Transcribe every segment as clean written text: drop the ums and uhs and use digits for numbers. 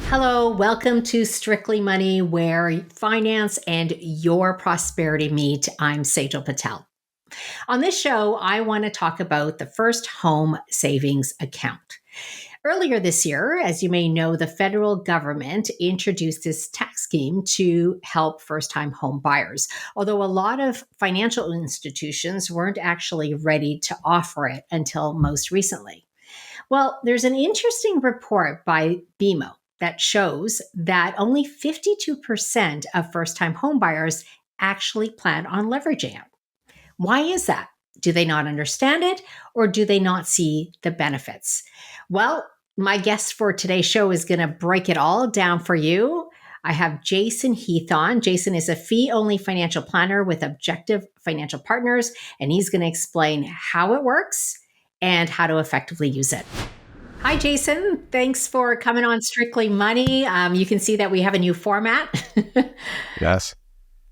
Hello, welcome to Strictly Money, where finance and your prosperity meet. I'm Sejal Patel. On this show, I want to talk about the first home savings account. Earlier this year, as you may know, the federal government introduced this tax scheme to help first time home buyers, although a lot of financial institutions weren't actually ready to offer it until most recently. Well, there's an interesting report by BMO that shows that only 52% of first time homebuyers actually plan on leveraging it. Why is that? Do they not understand it or do they not see the benefits? Well, my guest for today's show is going to break it all down for you. I have Jason Heath on. Jason is a fee only financial planner with Objective Financial Partners, and he's going to explain how it works and how to effectively use it. Hi, Jason. Thanks for coming on Strictly Money. You can see that we have a new format. Yes.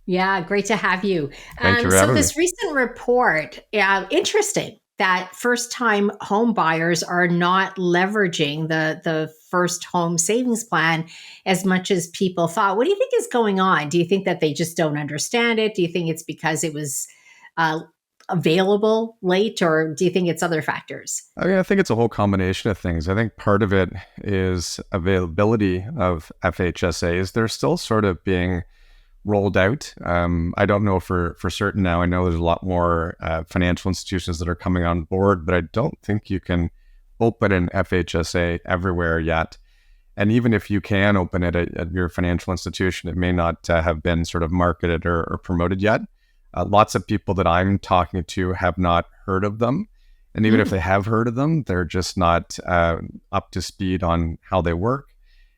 Yeah, great to have you. Thank you for So having me. this recent report, interesting that first-time home buyers are not leveraging the first home savings plan as much as people thought. What do you think is going on? Do you think that they just don't understand it? Do you think it's because it was uh, available late, or do you think it's other factors? I think it's a whole combination of things. I think part of it is availability of FHSAs. They're still sort of being rolled out. I don't know for certain now. I know there's a lot more financial institutions that are coming on board, but I don't think you can open an FHSA everywhere yet. And even if you can open it at your financial institution, it may not have been sort of marketed or promoted yet. Lots of people that I'm talking to have not heard of them. And even if they have heard of them, they're just not up to speed on how they work.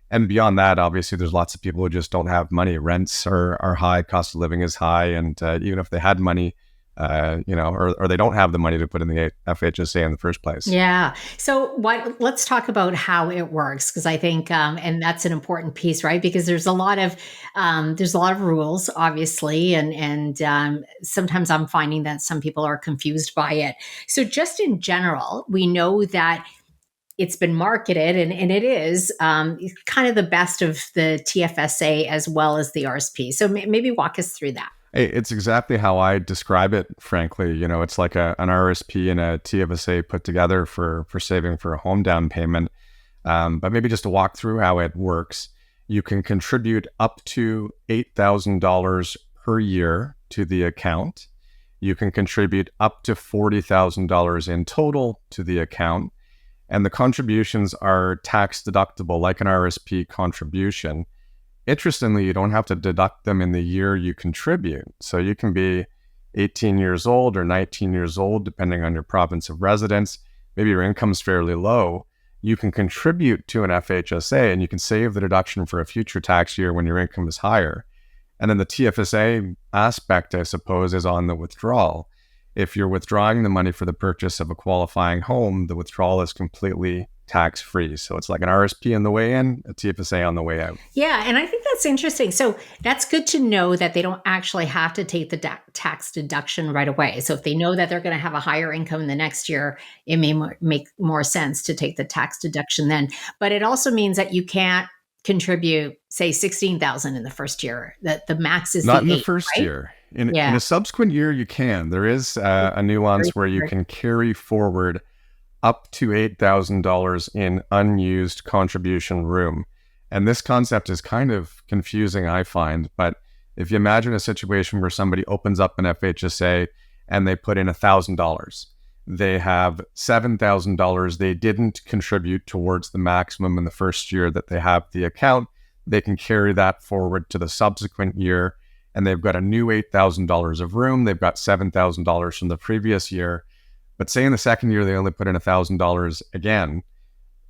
And beyond that, obviously, there's lots of people who just don't have money. Rents are high, cost of living is high. And even if they had money, or they don't have the money to put in the FHSA in the first place. Yeah. So let's talk about how it works, because I think, and that's an important piece, right? Because there's a lot of rules, obviously, and sometimes I'm finding that some people are confused by it. So just in general, we know that it's been marketed, and it is kind of the best of the TFSA as well as the RSP. So maybe walk us through that. It's exactly how I describe it, frankly. It's like an RSP and a TFSA put together for saving for a home down payment. But maybe just to walk through how it works, you can contribute up to $8,000 per year to the account. You can contribute up to $40,000 in total to the account. And the contributions are tax deductible, like an RSP contribution. Interestingly, you don't have to deduct them in the year you contribute. So you can be 18 years old or 19 years old, depending on your province of residence. Maybe your income's fairly low. You can contribute to an FHSA and you can save the deduction for a future tax year when your income is higher. And then the TFSA aspect, I suppose, is on the withdrawal. If you're withdrawing the money for the purchase of a qualifying home, the withdrawal is completely tax-free. So it's like an RSP on the way in, a TFSA on the way out. Yeah, and I think that's interesting. So that's good to know that they don't actually have to take the tax deduction right away. So if they know that they're going to have a higher income in the next year, it may make more sense to take the tax deduction then. But it also means that you can't contribute, say, 16,000 in the first year. That the max is Not the in the eight, first right? year. In Yeah. a subsequent year, you can. There is a nuance where you can carry forward up to $8,000 in unused contribution room. And this concept is kind of confusing, I find. But if you imagine a situation where somebody opens up an FHSA and they put in $1,000, they have $7,000 they didn't contribute towards the maximum in the first year that they have the account. They can carry that forward to the subsequent year, and they've got a new $8,000 of room. They've got $7,000 from the previous year. But say in the second year, they only put in $1,000 again,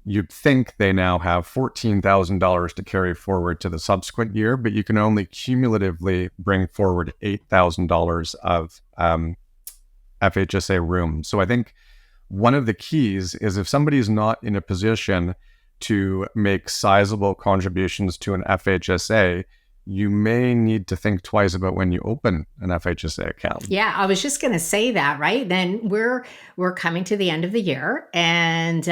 you'd think they now have $14,000 to carry forward to the subsequent year, but you can only cumulatively bring forward $8,000 of FHSA room. So I think one of the keys is if somebody is not in a position to make sizable contributions to an FHSA, you may need to think twice about when you open an FHSA account. Yeah, I was just going to say that, right? Then we're coming to the end of the year, and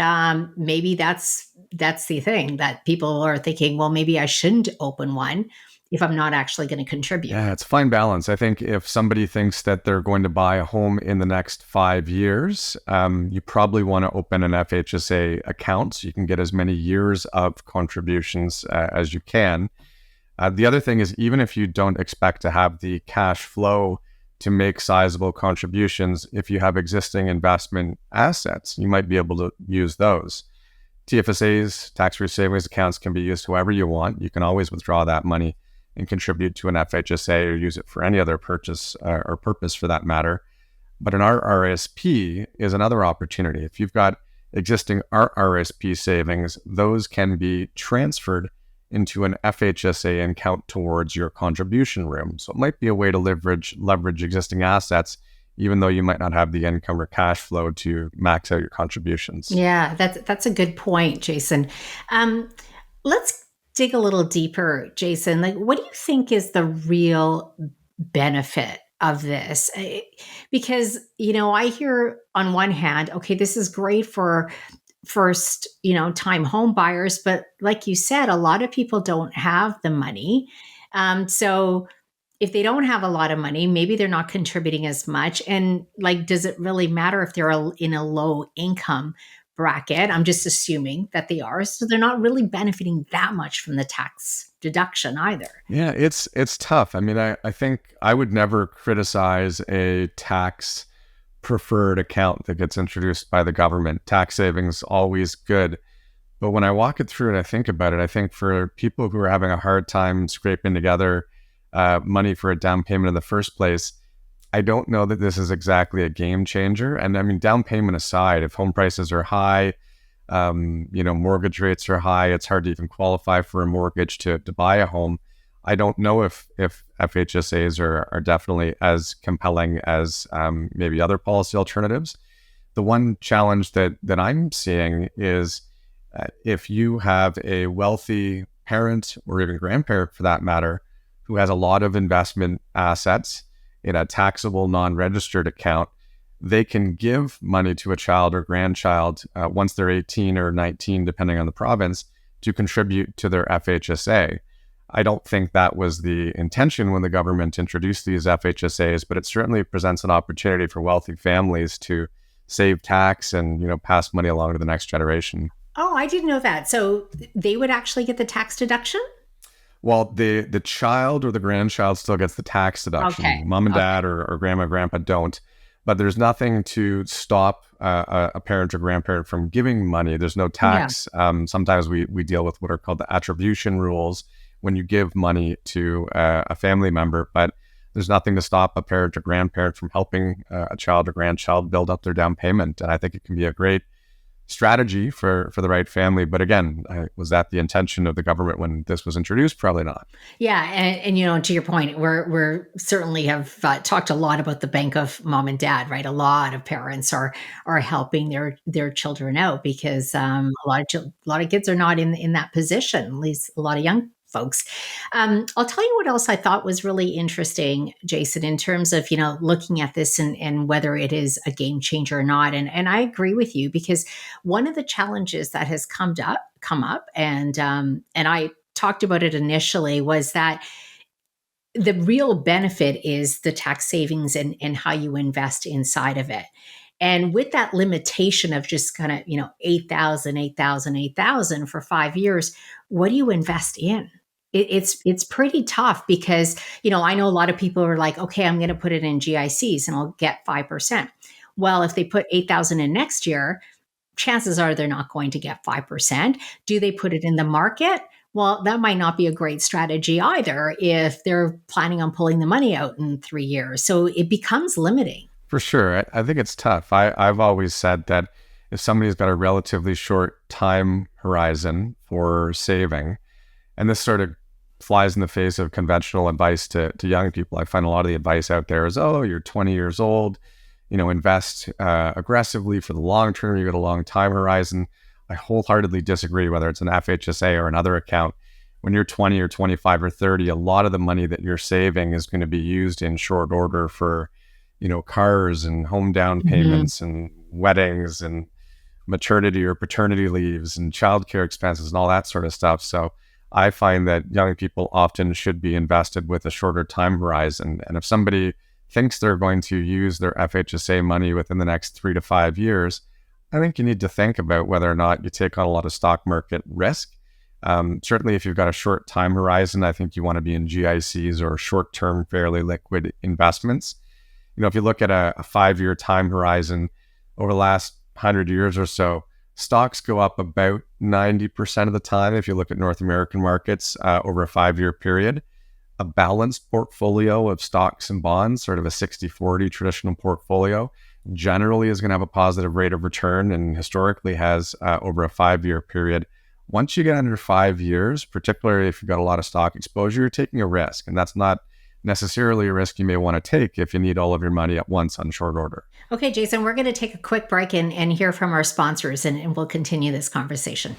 maybe that's the thing that people are thinking. Well, maybe I shouldn't open one if I'm not actually going to contribute. Yeah, it's a fine balance. I think if somebody thinks that they're going to buy a home in the next 5 years, you probably want to open an FHSA account so you can get as many years of contributions as you can. The other thing is, even if you don't expect to have the cash flow to make sizable contributions, if you have existing investment assets, you might be able to use those. TFSAs, tax-free savings accounts, can be used however you want. You can always withdraw that money and contribute to an FHSA or use it for any other purchase or purpose for that matter. But an RRSP is another opportunity. If you've got existing RRSP savings, those can be transferred into an FHSA account towards your contribution room. So it might be a way to leverage existing assets, even though you might not have the income or cash flow to max out your contributions. Yeah, that's a good point, Jason. Let's dig a little deeper, Jason. Like, what do you think is the real benefit of this? Because, I hear on one hand, okay, this is great for first, time home buyers, but like you said, a lot of people don't have the money. So if they don't have a lot of money, maybe they're not contributing as much. And like, does it really matter if they're in a low income bracket? I'm just assuming that they are. So they're not really benefiting that much from the tax deduction either. Yeah, it's tough. I mean, I think I would never criticize a tax preferred account that gets introduced by the government. Tax savings always good. But when I walk it through and I think about it, I think for people who are having a hard time scraping together money for a down payment in the first place, I don't know that this is exactly a game changer. And I mean, down payment aside, if home prices are high, mortgage rates are high, it's hard to even qualify for a mortgage to buy a home. I don't know if FHSAs are definitely as compelling as maybe other policy alternatives. The one challenge that I'm seeing is if you have a wealthy parent or even grandparent for that matter, who has a lot of investment assets in a taxable non-registered account, they can give money to a child or grandchild once they're 18 or 19, depending on the province, to contribute to their FHSA. I don't think that was the intention when the government introduced these FHSAs, but it certainly presents an opportunity for wealthy families to save tax and, pass money along to the next generation. Oh, I didn't know that. So they would actually get the tax deduction? Well, the child or the grandchild still gets the tax deduction. Okay. Mom and dad or grandma and grandpa don't. But there's nothing to stop a parent or grandparent from giving money. There's no tax. Yeah. Sometimes we deal with what are called the attribution rules when you give money to a family member, but there's nothing to stop a parent or grandparent from helping a child or grandchild build up their down payment. And I think it can be a great strategy for the right family. But again, was that the intention of the government when this was introduced? Probably not. Yeah. And to your point, we're certainly have talked a lot about the bank of mom and dad, right? A lot of parents are helping their children out because a lot of kids are not in that position, at least a lot of young folks. I'll tell you what else I thought was really interesting, Jason, in terms of, looking at this and whether it is a game changer or not. And I agree with you because one of the challenges that has come up and I talked about it initially was that the real benefit is the tax savings and how you invest inside of it. And with that limitation of just kind of, 8,000, 8,000, 8,000 for 5 years, what do you invest in? It's pretty tough because, I know a lot of people are like, okay, I'm going to put it in GICs and I'll get 5%. Well, if they put 8,000 in next year, chances are they're not going to get 5%. Do they put it in the market? Well, that might not be a great strategy either if they're planning on pulling the money out in 3 years. So it becomes limiting. For sure. I think it's tough. I've always said that if somebody's got a relatively short time horizon for saving, and this sort of flies in the face of conventional advice to young people. I find a lot of the advice out there is, oh, you're 20 years old, invest aggressively for the long term. You got a long time horizon. I wholeheartedly disagree whether it's an FHSA or another account. when you're 20 or 25 or 30, a lot of the money that you're saving is going to be used in short order for, cars and home down Mhm. payments and weddings and maternity or paternity leaves and childcare expenses and all that sort of stuff. So I find that young people often should be invested with a shorter time horizon. And if somebody thinks they're going to use their FHSA money within the next 3 to 5 years, I think you need to think about whether or not you take on a lot of stock market risk. Certainly, if you've got a short time horizon, I think you want to be in GICs or short-term, fairly liquid investments. If you look at a 5-year time horizon over the last 100 years or so, stocks go up about 90% of the time. If you look at North American markets over a 5-year period, a balanced portfolio of stocks and bonds, sort of a 60-40 traditional portfolio, generally is going to have a positive rate of return and historically has over a 5-year period. Once you get under 5 years, particularly if you've got a lot of stock exposure, you're taking a risk. And that's not necessarily a risk you may want to take if you need all of your money at once on short order. Okay, Jason, we're going to take a quick break and hear from our sponsors, and we'll continue this conversation.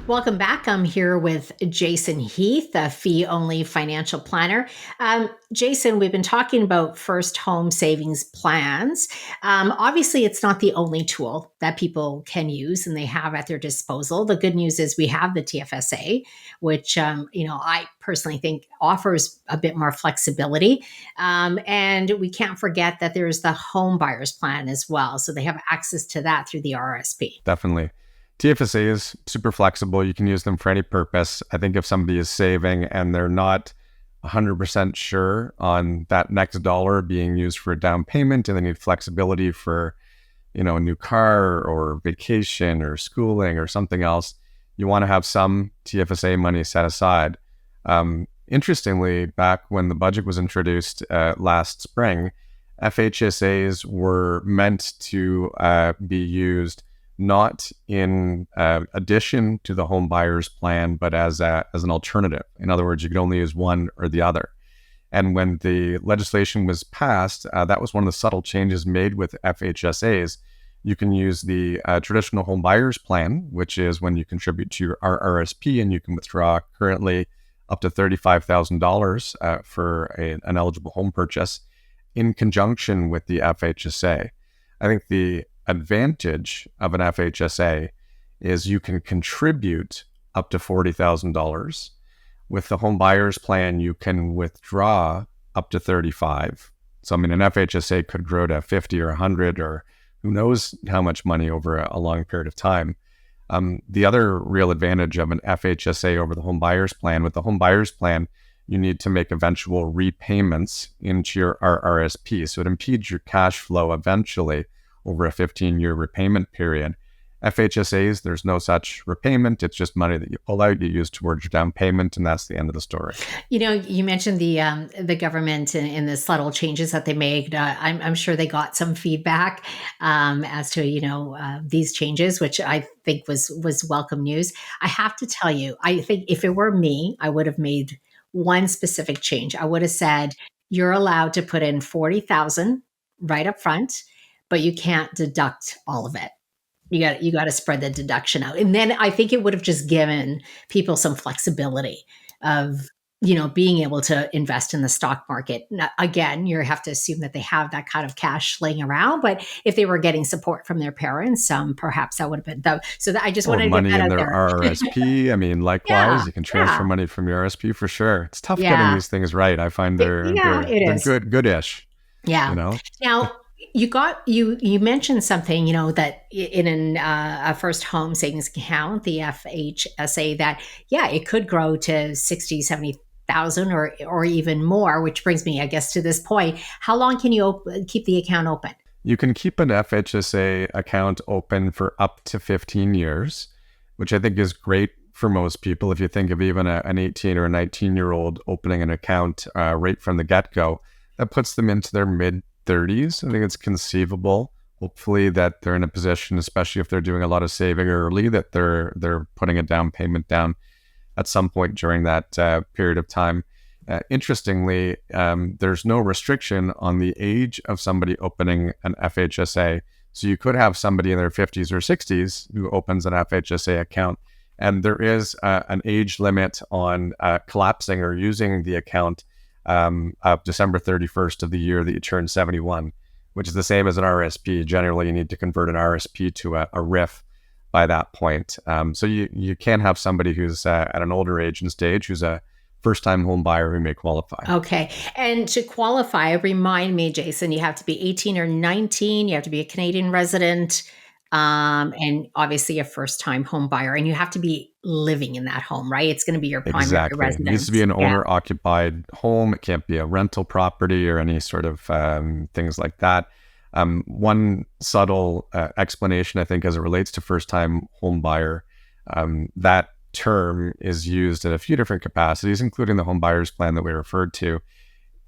Welcome back. I'm here with Jason Heath, a fee-only financial planner. Jason, we've been talking about first home savings plans. Obviously, it's not the only tool that people can use and they have at their disposal. The good news is we have the TFSA, which I personally think offers a bit more flexibility. And we can't forget that there's the home buyers plan as well. So they have access to that through the RSP. Definitely. TFSA is super flexible. You can use them for any purpose. I think if somebody is saving and they're not 100% sure on that next dollar being used for a down payment and they need flexibility for, a new car or vacation or schooling or something else, you want to have some TFSA money set aside. Interestingly, back when the budget was introduced last spring, FHSAs were meant to be used not in addition to the home buyers plan, but as an alternative. In other words, you could only use one or the other. And when the legislation was passed, that was one of the subtle changes made with FHSAs. You can use the traditional home buyers plan, which is when you contribute to your RRSP and you can withdraw currently up to $35,000 for an eligible home purchase in conjunction with the FHSA. I think the advantage of an FHSA is you can contribute up to $40,000. With the home buyers plan, you can withdraw up to 35. So, an FHSA could grow to 50 or 100 or who knows how much money over a long period of time. The other real advantage of an FHSA over the home buyers plan, with the home buyers plan, you need to make eventual repayments into your RRSP. So it impedes your cash flow eventually over a 15-year repayment period. FHSAs, there's no such repayment. It's just money that you pull out, you use towards your down payment, and that's the end of the story. You mentioned the government and the subtle changes that they made. I'm sure they got some feedback as to these changes, which I think was welcome news. I have to tell you, I think if it were me, I would have made one specific change. I would have said you're allowed to put in 40,000 right up front, but you can't deduct all of it. You got to spread the deduction out. And then I think it would have just given people some flexibility of, being able to invest in the stock market. Now, again, you have to assume that they have that kind of cash laying around, but if they were getting support from their parents, perhaps that would have been so that I just wanted to money get that in out their there. RRSP. Likewise, Yeah, you can transfer yeah, money from your RSP for sure. It's tough getting yeah. these things right. I find they're It they're is. goodish. Yeah. Now, you mentioned something, that in a first home savings account, the FHSA, that it could grow to 60, 70,000 or even more, which brings me, I guess, to this point. How long can you keep the account open? You can keep an FHSA account open for up to 15 years, which I think is great for most people. If you think of even an 18 or a 19-year-old opening an account right from the get-go, that puts them into their mid 30s. I think it's conceivable, hopefully, that they're in a position, especially if they're doing a lot of saving early, that they're putting a down payment down at some point during that period of time. Interestingly, there's no restriction on the age of somebody opening an FHSA. So you could have somebody in their 50s or 60s who opens an FHSA account, and there is an age limit on collapsing or using the account of December 31st of the year that you turn 71, which is the same as an RSP. Generally, you need to convert an RSP to a RIF by that point. So you can have somebody who's at an older age and stage who's a first-time home buyer who may qualify. Okay. And to qualify, remind me, Jason, you have to be 18 or 19. You have to be a Canadian resident, and obviously a first-time home buyer. And you have to be living in that home, right? It's going to be your primary Exactly. It residence. needs to be an Yeah. owner-occupied home. It can't be a rental property or any sort of things like that. One subtle explanation, I think, as it relates to first-time home buyer, that term is used in a few different capacities, including the home buyers plan that we referred to.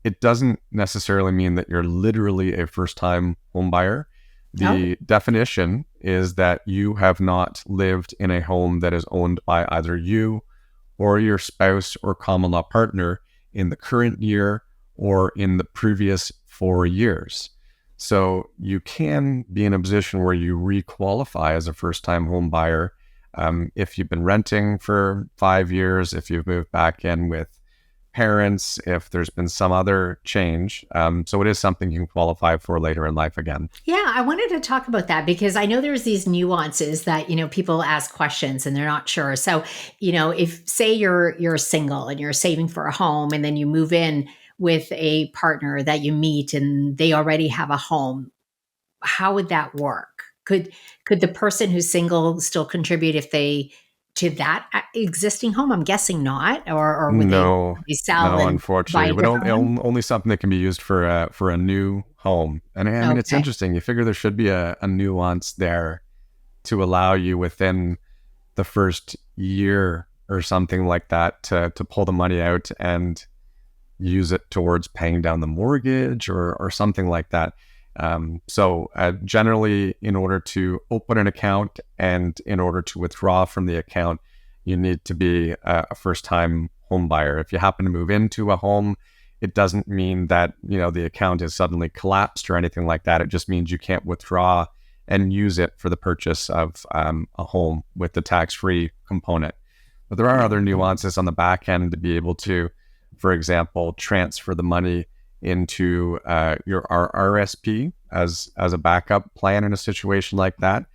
It doesn't necessarily mean that you're literally a first-time home buyer. The definition is that you have not lived in a home that is owned by either you or your spouse or common law partner in the current year or in the previous 4 years. So you can be in a position where you re-qualify as a first-time home buyer if you've been renting for 5 years, if you've moved back in with parents, if there's been some other change. So it is something you can qualify for later in life again. Yeah, I wanted to talk about that because I know there's these nuances that, people ask questions and they're not sure. So, if say you're single and you're saving for a home and then you move in with a partner that you meet and they already have a home, how would that work? Could the person who's single still contribute if they to that existing home? I'm guessing not, or would they No, sell no, and buy unfortunately, a but different one? only something that can be used for a new home. And I mean, it's Okay. interesting. You figure there should be a nuance there to allow you within the first year or something like that to pull the money out and use it towards paying down the mortgage or something like that. So generally, in order to open an account and in order to withdraw from the account, you need to be a first-time home buyer. If you happen to move into a home, it doesn't mean that the account is suddenly collapsed or anything like that. It just means you can't withdraw and use it for the purchase of a home with the tax-free component. But there are other nuances on the back end to be able to, for example, transfer the money into your RSP as a backup plan in a situation like that.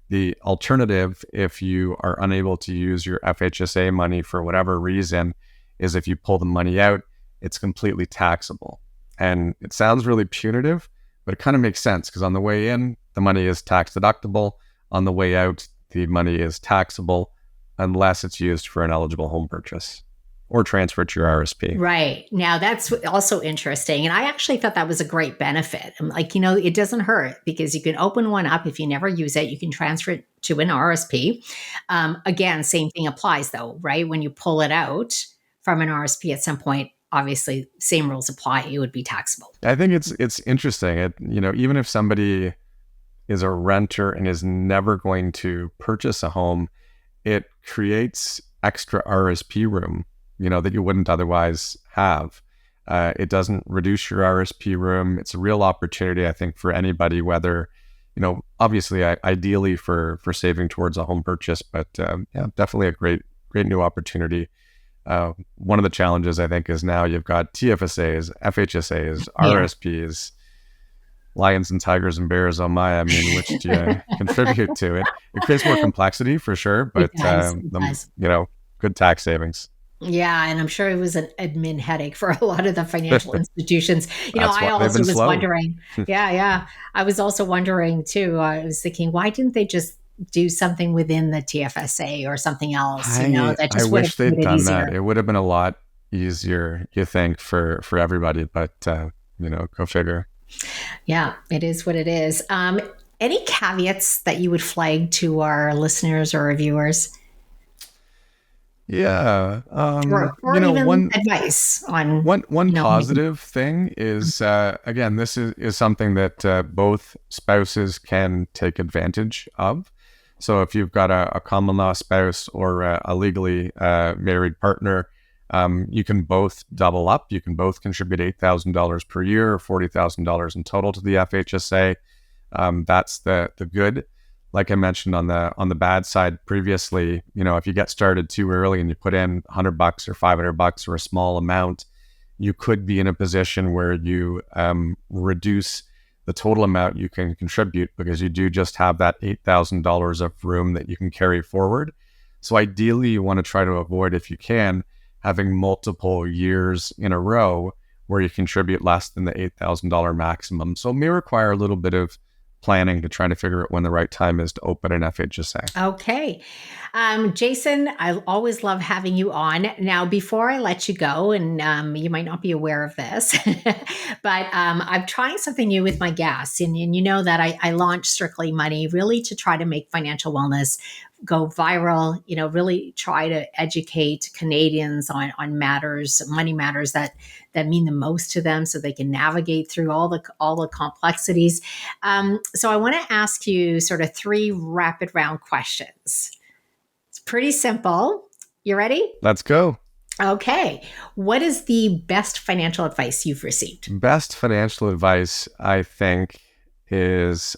The alternative, if you are unable to use your FHSA money for whatever reason, is if you pull the money out, it's completely taxable. And it sounds really punitive, but it kind of makes sense because on the way in, the money is tax deductible. On the way out, the money is taxable unless it's used for an eligible home purchase or transfer to your RSP. Right. Now that's also interesting. And I actually thought that was a great benefit. I'm like, it doesn't hurt because you can open one up. If you never use it, you can transfer it to an RSP. Again, same thing applies though, right? When you pull it out from an RSP at some point, obviously same rules apply. It would be taxable. I think it's interesting. Even if somebody is a renter and is never going to purchase a home, it creates extra RSP room that you wouldn't otherwise have. It doesn't reduce your RSP room. It's a real opportunity, I think, for anybody, whether, obviously, ideally for saving towards a home purchase, but definitely a great new opportunity. One of the challenges, I think, is now you've got TFSAs, FHSAs, RSPs, lions and tigers and bears. Oh my, I mean, which do you contribute to it? It creates more complexity for sure, but It does. It does. good tax savings. Yeah, and I'm sure it was an admin headache for a lot of the financial institutions. That's I why they've also been was slow. wondering. Yeah. I was also wondering too. I was thinking, why didn't they just do something within the TFSA or something else? That I just would have wish they'd made it done that. easier. It would have been a lot easier, you think, for everybody. But go figure. Yeah, it is what it is. Any caveats that you would flag to our listeners or our viewers? Yeah. or even advice on, One maybe. positive thing is, again, this is something that both spouses can take advantage of. So if you've got a common law spouse or a legally married partner, you can both double up. You can both contribute $8,000 per year or $40,000 in total to the FHSA. That's the good. Like I mentioned on the bad side previously, if you get started too early and you put in $100 or $500 or a small amount, you could be in a position where you reduce the total amount you can contribute because you do just have that $8,000 of room that you can carry forward. So ideally, you want to try to avoid, if you can, having multiple years in a row where you contribute less than the $8,000 maximum. So it may require a little bit of planning to try to figure out when the right time is to open an FHSA. Okay. Jason, I always love having you on. Now, before I let you go, and you might not be aware of this, but I'm trying something new with my guests. And you know that I launched Strictly Money really to try to make financial wellness go viral, really try to educate Canadians on matters, money matters that mean the most to them so they can navigate through all the complexities. So I want to ask you sort of three rapid round questions. It's pretty simple. You ready? Let's go. Okay. What is the best financial advice you've received? Best financial advice, I think, is,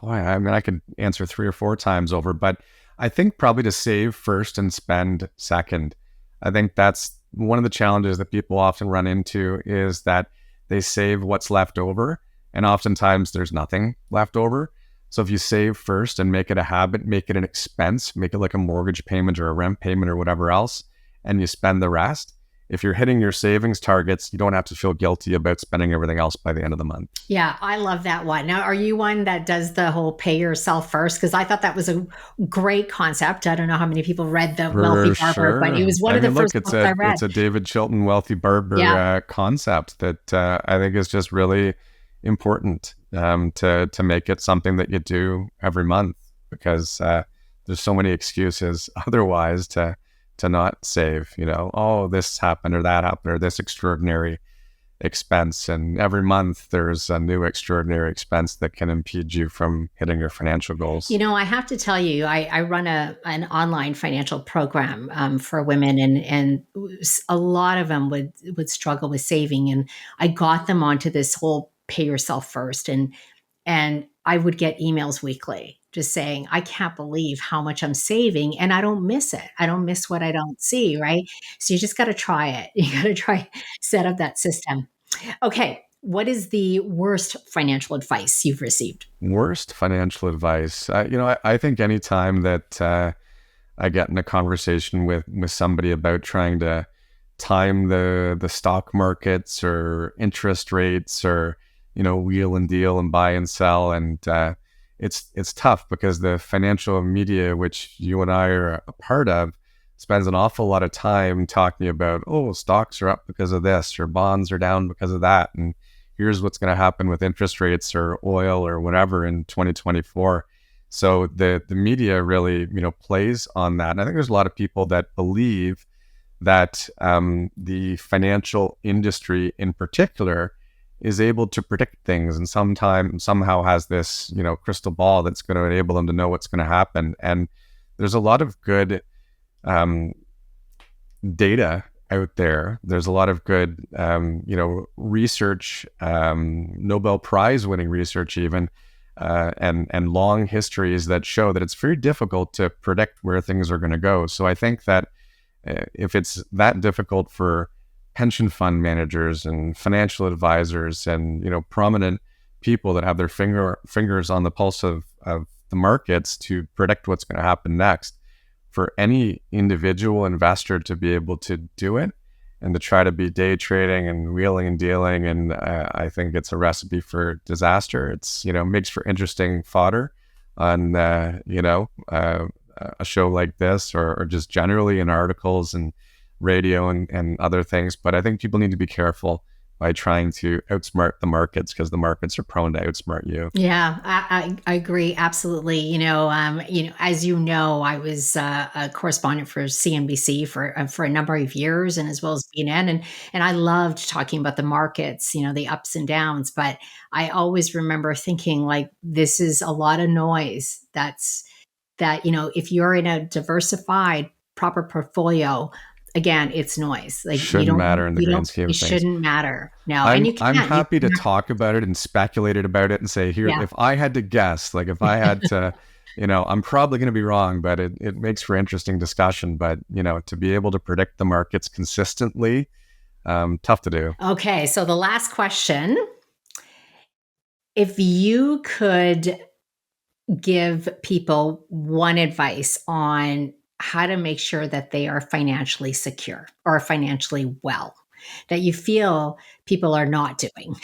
boy, I mean, I could answer 3 or 4 times over, but I think probably to save first and spend second. I think that's one of the challenges that people often run into is that they save what's left over, and oftentimes there's nothing left over. So if you save first and make it a habit, make it an expense, make it like a mortgage payment or a rent payment or whatever else, and you spend the rest, if you're hitting your savings targets, you don't have to feel guilty about spending everything else by the end of the month. Yeah, I love that one. Now, are you one that does the whole pay yourself first? Because I thought that was a great concept. I don't know how many people read The Wealthy For Barber, but it sure. was one I of the mean, look, first it's books I a read. it's a David Chilton Wealthy Barber Yeah. concept that I think is just really important to make it something that you do every month because there's so many excuses otherwise to not save. Oh, this happened or that happened or this extraordinary expense, and every month there's a new extraordinary expense that can impede you from hitting your financial goals. I have to tell you, I run an online financial program for women, and a lot of them would struggle with saving, and I got them onto this whole pay yourself first, and I would get emails weekly just saying, I can't believe how much I'm saving and I don't miss it. I don't miss what I don't see, right? So you just got to try it. You got to try set up that system. Okay, what is the worst financial advice you've received? Worst financial advice. I think anytime that I get in a conversation with somebody about trying to time the stock markets or interest rates or wheel and deal and buy and sell, and it's tough because the financial media, which you and I are a part of, spends an awful lot of time talking about, oh, stocks are up because of this or bonds are down because of that, and here's what's going to happen with interest rates or oil or whatever in 2024. So the media really plays on that. And I think there's a lot of people that believe that the financial industry in particular is able to predict things and somehow has this crystal ball that's going to enable them to know what's going to happen. And there's a lot of good data out there. There's a lot of good research, Nobel Prize winning research even, and long histories that show that it's very difficult to predict where things are going to go. So I think that if it's that difficult for pension fund managers and financial advisors and prominent people that have their fingers on the pulse of the markets to predict what's going to happen next, for any individual investor to be able to do it and to try to be day trading and wheeling and dealing, and I think it's a recipe for disaster. It's makes for interesting fodder on a show like this or just generally in articles and radio and other things. But I think people need to be careful by trying to outsmart the markets because the markets are prone to outsmart you. Yeah, I agree absolutely. As you know, I was a correspondent for CNBC for a number of years, and as well as BNN, and I loved talking about the markets, the ups and downs. But I always remember thinking like, this is a lot of noise. If you're in a diversified, proper portfolio, again, it's noise. Like Shouldn't matter in the grand scheme it of things. shouldn't matter. No, and I'm you happy to can't. talk about it and speculate about it and say, here, Yeah. if I had to guess, like if I had to, I'm probably going to be wrong, but it makes for interesting discussion. But, to be able to predict the markets consistently, tough to do. Okay, so the last question, if you could give people one advice on how to make sure that they are financially secure or financially well, that you feel people are not doing,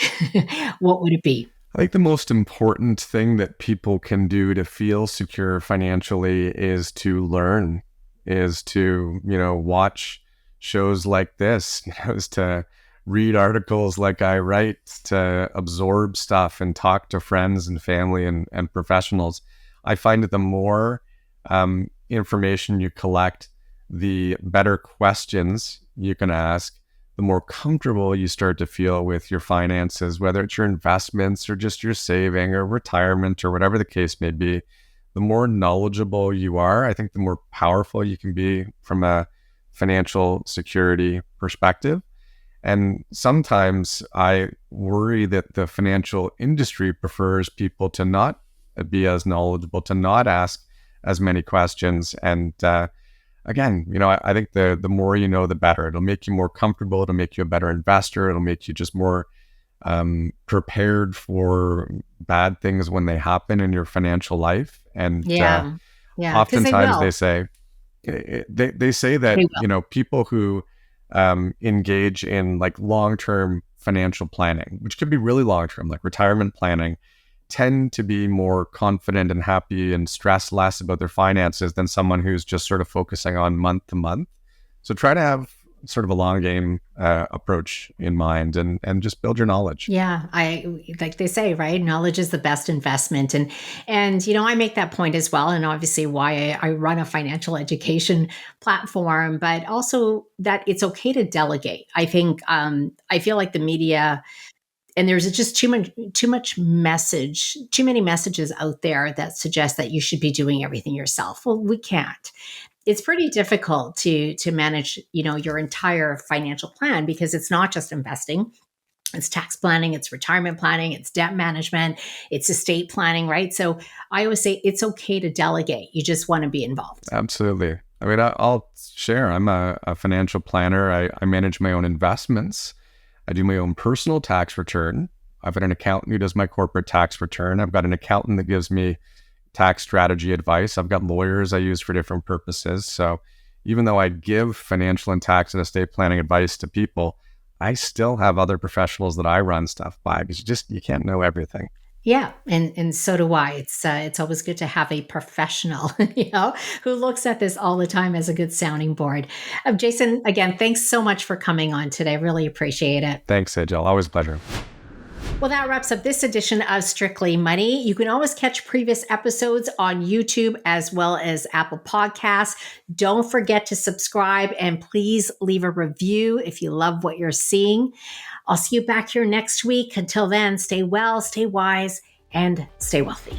what would it be? I think the most important thing that people can do to feel secure financially is to learn, is to, watch shows like this, is to read articles like I write, to absorb stuff and talk to friends and family and professionals. I find that the more information you collect, the better questions you can ask, the more comfortable you start to feel with your finances, whether it's your investments or just your saving or retirement or whatever the case may be. The more knowledgeable you are, I think the more powerful you can be from a financial security perspective. And sometimes I worry that the financial industry prefers people to not be as knowledgeable, to not ask as many questions. And again, I think the more you know, the better. It'll make you more comfortable. It'll make you a better investor. It'll make you just more prepared for bad things when they happen in your financial life. And Yeah. Yeah, because they oftentimes will. they say they say that They will. people who engage in like long-term financial planning, which could be really long-term, like retirement planning, tend to be more confident and happy and stress less about their finances than someone who's just sort of focusing on month to month. So try to have sort of a long game approach in mind and just build your knowledge. Yeah, I like they say, right? Knowledge is the best investment, and I make that point as well, and obviously why I run a financial education platform, but also that it's okay to delegate. I think I feel like the media and there's just too many messages out there that suggest that you should be doing everything yourself. Well, we can't. It's pretty difficult to manage, your entire financial plan because it's not just investing. It's tax planning, it's retirement planning, it's debt management, it's estate planning, right? So I always say it's okay to delegate. You just want to be involved. Absolutely. I mean, I'll share. I'm a financial planner. I manage my own investments. I do my own personal tax return. I've got an accountant who does my corporate tax return. I've got an accountant that gives me tax strategy advice. I've got lawyers I use for different purposes. So even though I give financial and tax and estate planning advice to people, I still have other professionals that I run stuff by because you can't know everything. Yeah, and so do I. It's always good to have a professional, who looks at this all the time as a good sounding board. Jason, again, thanks so much for coming on today. Really appreciate it. Thanks, Ajel. Always a pleasure. Well, that wraps up this edition of Strictly Money. You can always catch previous episodes on YouTube as well as Apple Podcasts. Don't forget to subscribe and please leave a review if you love what you're seeing. I'll see you back here next week. Until then, stay well, stay wise, and stay wealthy.